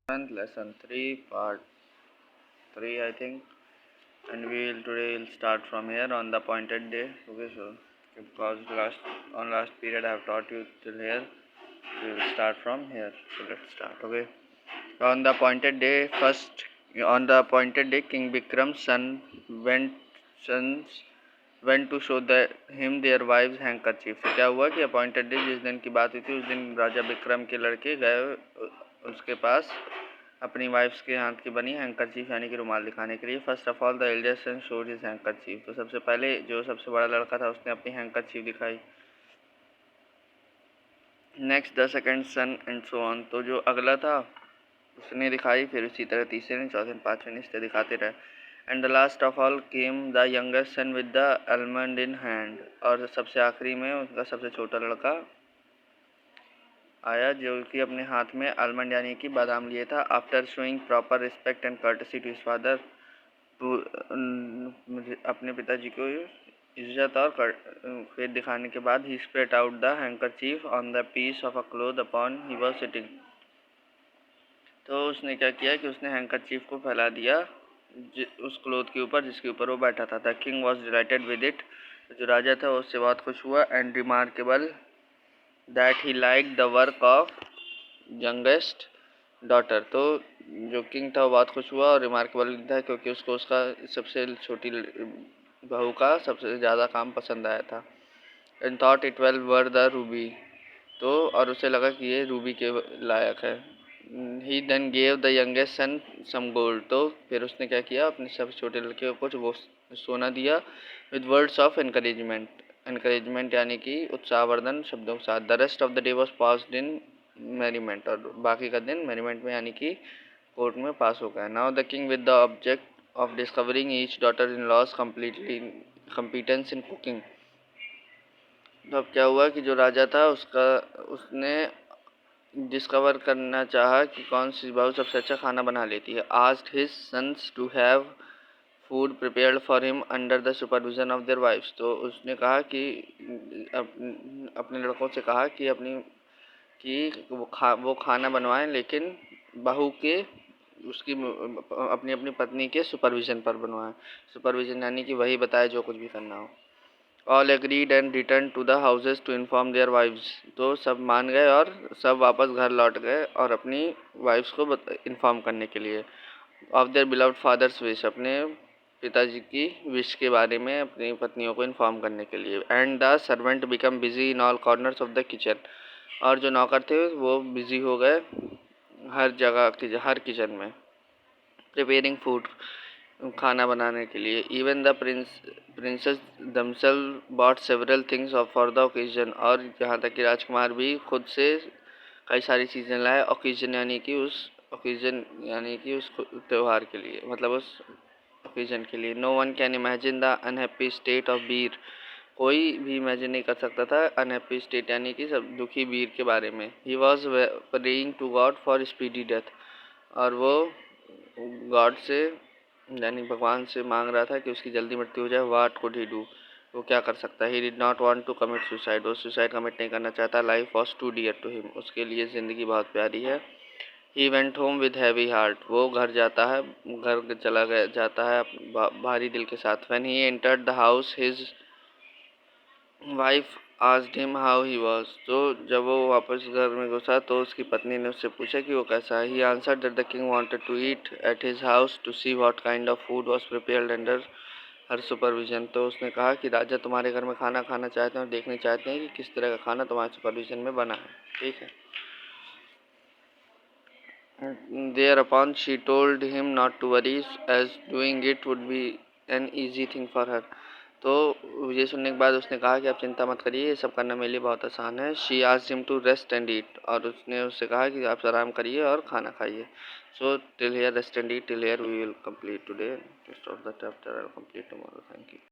Lesson 3 part 3 I think, and today we'll start from here on the appointed day. Okay, so because last period I have taught you till here, we will start from here. So let's start. Okay, on the appointed day King Bikram's sons went to show him their wives handkerchief. तो क्या हुआ कि appointed day जिस दिन की बात हुई थी उस दिन राजा विक्रम के लड़के गए उसके पास अपनी वाइफ्स के हाथ की बनी हैंकरचीफ यानी कि रुमाल दिखाने के लिए. First of all the eldest son showed his handkerchief. तो सबसे पहले जो सबसे बड़ा लड़का था उसने अपनी हैंकरचीफ दिखाई. Next the second son and so on. तो जो अगला था उसने दिखाई, फिर उसी तरह तीसरे ने, चौथे ने, पाँचवें ने, इससे दिखाते रहे. And the last of all came the youngest sun with the almond in hand. और सबसे आखिरी में उनका सबसे छोटा लड़का आया जो कि अपने हाथ में आलमंड यानी कि बादाम लिए था. After showing proper respect and courtesy to his father. अपने पिताजी को इज्जत और फिर दिखाने के बाद ही spread out the handkerchief on the piece of a cloth upon he was sitting. तो उसने क्या किया कि उसने हैंकरचीफ को फैला दिया उस क्लोथ के ऊपर जिसके ऊपर वो बैठा था. The king was dilated with it. जो राजा था उससे बहुत खुश हुआ. And remarkable that he like the work of youngest daughter. तो जो किंग था वो बहुत खुश हुआ और रिमार्केबल था क्योंकि उसको उसका सबसे छोटी बहू का सबसे ज़्यादा काम पसंद आया था. And thought it well were the Ruby. तो और उसे लगा कि ये रूबी के लायक है. He then gave the youngest son some gold. तो फिर उसने क्या किया, अपने सबसे छोटे लड़के को कुछ वो सोना दिया विद वर्ड्स ऑफ एनकरेजमेंट यानी कि उत्साहवर्धन शब्दों के साथ. The rest of the day was passed in merriment. और बाकी का दिन मेरीमेंट में यानी कि कोर्ट में पास हो गया. Now the king with the object of discovering each daughter in laws completely competence in cooking. तो अब क्या हुआ कि जो राजा था उसने डिस्कवर करना चाहा कि कौन सी बहू सबसे अच्छा खाना बना लेती है. Asked his sons to have food prepared for him under the supervision of their wifes. तो उसने कहा कि अपने लड़कों से कहा कि वो खाना बनवाएं लेकिन बहू के उसकी अपनी अपनी पत्नी के सुपरविजन पर बनवाएं. सुपरविजन यानी कि वही बताए जो कुछ भी करना हो. All agreed and return to the houses to inform their wifes. तो सब मान गए और सब वापस घर लौट गए और अपनी वाइफ्स को इन्फॉर्म करने के लिए of their beloved fathers wish. अपने पिताजी की विश के बारे में अपनी पत्नियों को इन्फॉर्म करने के लिए. And the servant become busy in all corners of the kitchen. और जो नौकर थे वो बिजी हो गए हर जगह हर किचन में प्रिपेयरिंग फूड खाना बनाने के लिए. Even the princess themselves bought several things for the occasion. और यहाँ तक कि राजकुमार भी खुद से कई सारी चीज़ें लाए. ओकेजन यानी कि उस त्यौहार के लिए, मतलब उस ओकेजन के लिए. No one can imagine the unhappy state of Bir. कोई भी इमेजिन नहीं कर सकता था अनहैप्पी स्टेट यानी कि सब दुखी बीर के बारे में. He was praying to God for speedy death. और वो गॉड से यानी भगवान से मांग रहा था कि उसकी जल्दी मृत्यु हो जाए. What could he do. वो क्या कर सकता है. He did not want to commit suicide. वो सुसाइड कमिट नहीं करना चाहता. Life was too dear to him. उसके लिए ज़िंदगी बहुत प्यारी है. He went home with heavy heart. वो घर जाता है भारी दिल के साथ. When he entered the house his wife asked him how he was. तो जब वो वापस घर में घुसा तो उसकी पत्नी ने उससे पूछा कि वो कैसा है. He answered that the king wanted to eat at his house to see what kind of food was prepared under her supervision. तो उसने कहा कि राजा तुम्हारे घर में खाना खाना चाहते हैं और देखना चाहते हैं कि किस तरह का खाना तुम्हारे सुपरविजन में बना है. ठीक है. Thereupon she told him not to worry as doing it would be an easy thing for her. तो ये सुनने के बाद उसने कहा कि आप चिंता मत करिए, ये सब करना मेरे लिए बहुत आसान है. She asked him to rest and eat. और उसने उससे कहा कि आप आराम करिए और खाना खाइए. So till here rest and eat. Till here we will complete today. Rest of the chapter I will complete tomorrow. Thank you.